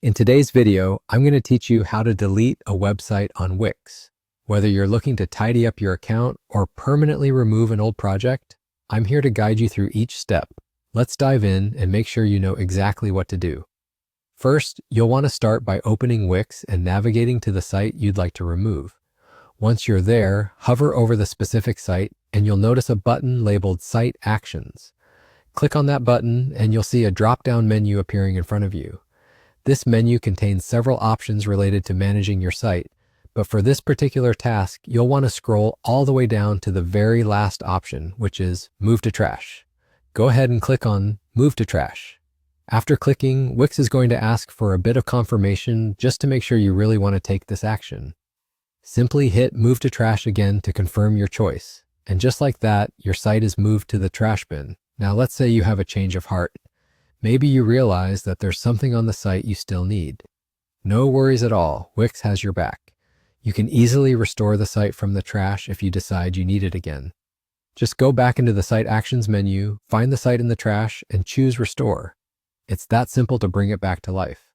In today's video, I'm going to teach you how to delete a website on Wix. Whether you're looking to tidy up your account or permanently remove an old project, I'm here to guide you through each step. Let's dive in and make sure you know exactly what to do. First, you'll want to start by opening Wix and navigating to the site you'd like to remove. Once you're there, hover over the specific site and you'll notice a button labeled Site Actions. Click on that button and you'll see a drop-down menu appearing in front of you. This menu contains several options related to managing your site, but for this particular task, you'll want to scroll all the way down to the very last option, which is Move to Trash. Go ahead and click on Move to Trash. After clicking, Wix is going to ask for a bit of confirmation just to make sure you really want to take this action. Simply hit Move to Trash again to confirm your choice. And just like that, your site is moved to the trash bin. Now let's say you have a change of heart. Maybe you realize that there's something on the site you still need. No worries at all, Wix has your back. You can easily restore the site from the trash if you decide you need it again. Just go back into the Site Actions menu, find the site in the trash, and choose Restore. It's that simple to bring it back to life.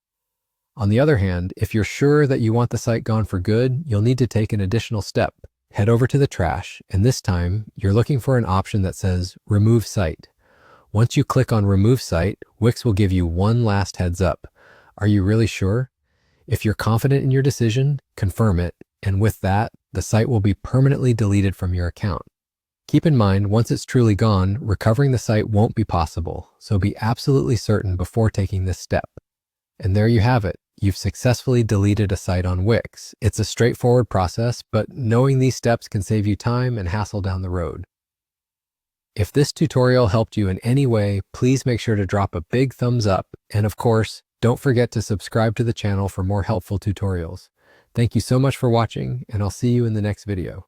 On the other hand, if you're sure that you want the site gone for good, you'll need to take an additional step. Head over to the trash, and this time, you're looking for an option that says Remove Site. Once you click on Remove Site, Wix will give you one last heads up. Are you really sure? If you're confident in your decision, confirm it, and with that, the site will be permanently deleted from your account. Keep in mind, once it's truly gone, recovering the site won't be possible, so be absolutely certain before taking this step. And there you have it. You've successfully deleted a site on Wix. It's a straightforward process, but knowing these steps can save you time and hassle down the road. If this tutorial helped you in any way, please make sure to drop a big thumbs up, and of course, don't forget to subscribe to the channel for more helpful tutorials. Thank you so much for watching, and I'll see you in the next video.